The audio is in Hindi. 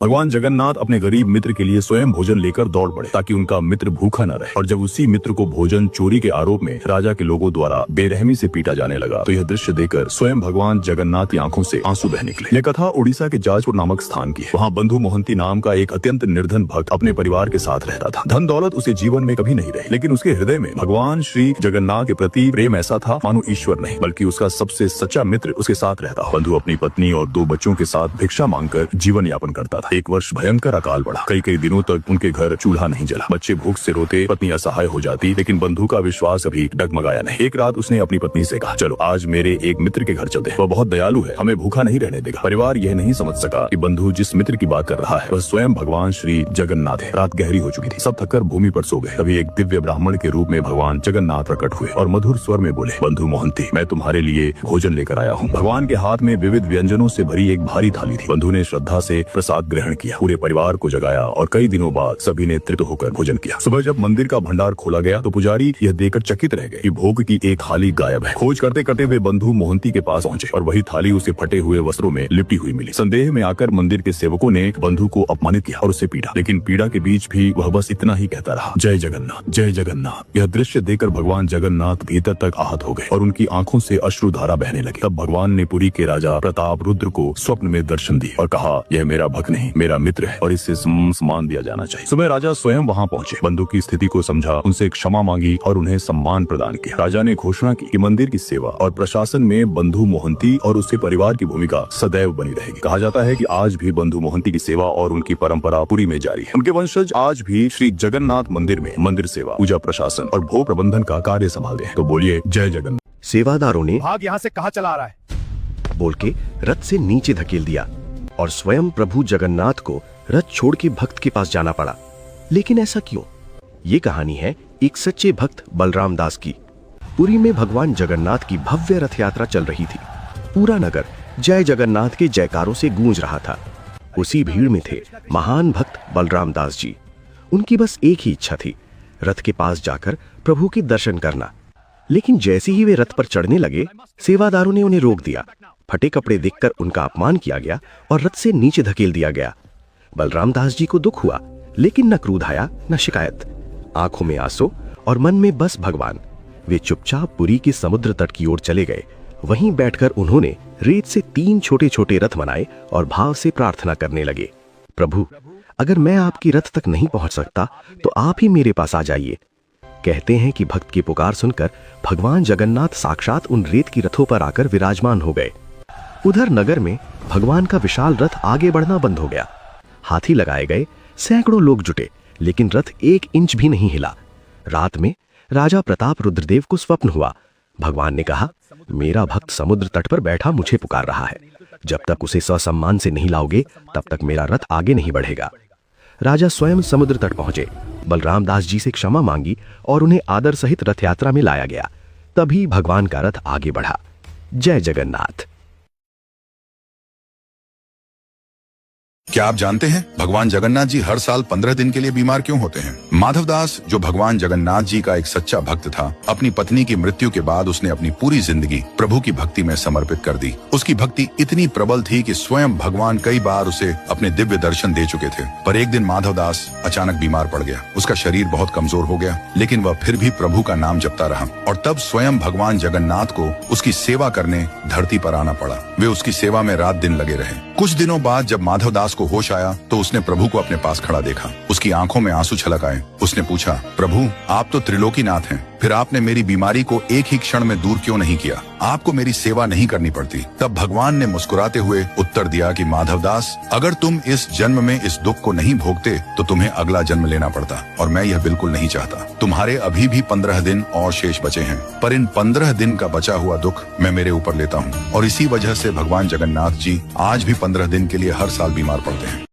भगवान जगन्नाथ अपने गरीब मित्र के लिए स्वयं भोजन लेकर दौड़ पड़े ताकि उनका मित्र भूखा न रहे। और जब उसी मित्र को भोजन चोरी के आरोप में राजा के लोगों द्वारा बेरहमी से पीटा जाने लगा तो यह दृश्य देखकर स्वयं भगवान जगन्नाथ की आंखों से आंसू बह निकले। यह कथा उड़ीसा के जाजपुर नामक स्थान की है। वहाँ बंधु मोहंती नाम का एक अत्यंत निर्धन भक्त अपने परिवार के साथ रहता था। धन दौलत उसे जीवन में कभी नहीं रही, लेकिन उसके हृदय में भगवान श्री जगन्नाथ के प्रति प्रेम ऐसा था मानो ईश्वर नहीं बल्कि उसका सबसे सच्चा मित्र उसके साथ रहता। बंधु अपनी पत्नी और 2 बच्चों के साथ भिक्षा मांगकर जीवन यापन करता था। एक वर्ष भयंकर अकाल पड़ा। कई दिनों तक उनके घर चूल्हा नहीं जला। बच्चे भूख से रोते, पत्नी असहाय हो जाती, लेकिन बंधु का विश्वास अभी डगमगाया नहीं। एक रात उसने अपनी पत्नी से कहा, चलो आज मेरे एक मित्र के घर चलते हैं। वह बहुत दयालु है, हमें भूखा नहीं रहने देगा। परिवार यह नहीं समझ सका कि बंधु जिस मित्र की बात कर रहा है वह स्वयं भगवान श्री जगन्नाथ है। रात गहरी हो चुकी थी, सब थककर भूमि पर सो गए। तभी एक दिव्य ब्राह्मण के रूप में भगवान जगन्नाथ प्रकट हुए और मधुर स्वर में बोले, बंधु मोहंती, मैं तुम्हारे लिए भोजन लेकर आया हूँ। भगवान के हाथ में विविध व्यंजनों से भरी एक भारी थाली थी। बंधु ने श्रद्धा से प्रसाद ग्रहण किया, पूरे परिवार को जगाया और कई दिनों बाद सभी ने तृप्त होकर भोजन किया। सुबह जब मंदिर का भंडार खोला गया तो पुजारी यह देखकर चकित रह गए कि भोग की एक थाली गायब है। खोज करते करते वे बंधु मोहंती के पास पहुंचे और वही थाली उसे फटे हुए वस्त्रों में लिपटी हुई मिली। संदेह में आकर मंदिर के सेवकों ने बंधु को अपमानित किया और उसे पीटा, लेकिन पीड़ा के बीच भी वह बस इतना ही कहता रहा, जय जगन्नाथ, जय जगन्नाथ। यह दृश्य देखकर भगवान जगन्नाथ भीतर तक आहत हो गए और उनकी आंखों से अश्रुधारा बहने लगी। तब भगवान ने पुरी के राजा प्रताप रुद्र को स्वप्न में दर्शन दिए और कहा, यह मेरा भक्त नहीं मेरा मित्र है और इससे सम्मान दिया जाना चाहिए। सुबह राजा स्वयं वहां पहुंचे, बंधु की स्थिति को समझा, उनसे क्षमा मांगी और उन्हें सम्मान प्रदान किया। राजा ने घोषणा की कि मंदिर की सेवा और प्रशासन में बंधु मोहंती और उसके परिवार की भूमिका सदैव बनी रहेगी। कहा जाता है कि आज भी बंधु मोहंती की सेवा और उनकी परंपरा पुरी में जारी है। उनके वंशज आज भी श्री जगन्नाथ मंदिर में मंदिर सेवा, पूजा, प्रशासन और भोग प्रबंधन का कार्य संभालते हैं। तो बोलिए जय जगन्नाथ। सेवादारों ने भाग यहाँ से कहाँ चला आ रहा है बोल के रथ से नीचे धकेल दिया और स्वयं प्रभु जगन्नाथ को रथ छोड़ के भक्त के पास जाना पड़ा। लेकिन ऐसा क्यों? ये कहानी है एक सच्चे भक्त बलराम दास की। पुरी में भगवान जगन्नाथ की भव्य रथ यात्रा चल रही थी। पूरा नगर जय जगन्नाथ के जयकारों से गूंज रहा था। उसी भीड़ में थे महान भक्त बलराम दास जी। उनकी बस एक ही इच्छा थी, रथ के पास जाकर प्रभु के दर्शन करना। लेकिन जैसे ही वे रथ पर चढ़ने लगे, सेवादारों ने उन्हें रोक दिया। फटे कपड़े देखकर उनका अपमान किया गया और रथ से नीचे धकेल दिया गया। बलराम दास जी को दुख हुआ, लेकिन न क्रोध आया न शिकायत। आंखों में आंसू और मन में बस भगवान। वे चुपचाप पुरी के समुद्र तट की ओर चले गए। वहीं बैठकर उन्होंने रेत से 3 छोटे छोटे रथ बनाए और भाव से प्रार्थना करने लगे, प्रभु अगर मैं आपकी रथ तक नहीं पहुंच सकता तो आप ही मेरे पास आ जाइए। कहते हैं कि भक्त की पुकार सुनकर भगवान जगन्नाथ साक्षात उन रेत की रथों पर आकर विराजमान हो गए। उधर नगर में भगवान का विशाल रथ आगे बढ़ना बंद हो गया। हाथी लगाए गए, सैकड़ों लोग जुटे, लेकिन रथ 1 इंच भी नहीं हिला। रात में राजा प्रताप रुद्रदेव को स्वप्न हुआ। भगवान ने कहा, मेरा भक्त समुद्र तट पर बैठा मुझे पुकार रहा है। जब तक उसे ससम्मान से नहीं लाओगे तब तक मेरा रथ आगे नहीं बढ़ेगा। राजा स्वयं समुद्र तट पहुंचे, बलराम दास जी से क्षमा मांगी और उन्हें आदर सहित रथ यात्रा में लाया गया। तभी भगवान का रथ आगे बढ़ा। जय जगन्नाथ। क्या आप जानते हैं भगवान जगन्नाथ जी हर साल 15 दिन के लिए बीमार क्यों होते हैं? माधवदास, जो भगवान जगन्नाथ जी का एक सच्चा भक्त था, अपनी पत्नी की मृत्यु के बाद उसने अपनी पूरी जिंदगी प्रभु की भक्ति में समर्पित कर दी। उसकी भक्ति इतनी प्रबल थी कि स्वयं भगवान कई बार उसे अपने दिव्य दर्शन दे चुके थे। पर एक दिन माधवदास अचानक बीमार पड़ गया। उसका शरीर बहुत कमजोर हो गया, लेकिन वह फिर भी प्रभु का नाम जपता रहा। और तब स्वयं भगवान जगन्नाथ को उसकी सेवा करने धरती पर आना पड़ा। वे उसकी सेवा में रात दिन लगे रहे। कुछ दिनों बाद जब माधवदास को होश आया तो उसने प्रभु को अपने पास खड़ा देखा। उसकी आंखों में आंसू छलक आए। उसने पूछा, प्रभु आप तो त्रिलोकीनाथ हैं, फिर आपने मेरी बीमारी को एक ही क्षण में दूर क्यों नहीं किया? आपको मेरी सेवा नहीं करनी पड़ती। तब भगवान ने मुस्कुराते हुए उत्तर दिया कि माधवदास, अगर तुम इस जन्म में इस दुख को नहीं भोगते तो तुम्हें अगला जन्म लेना पड़ता, और मैं यह बिल्कुल नहीं चाहता। तुम्हारे अभी भी 15 दिन और शेष बचे हैं, पर इन 15 दिन का बचा हुआ दुख मैं मेरे ऊपर लेता हूँ। और इसी वजह से भगवान जगन्नाथ जी आज भी 15 दिन के लिए हर साल बीमार पड़ते हैं।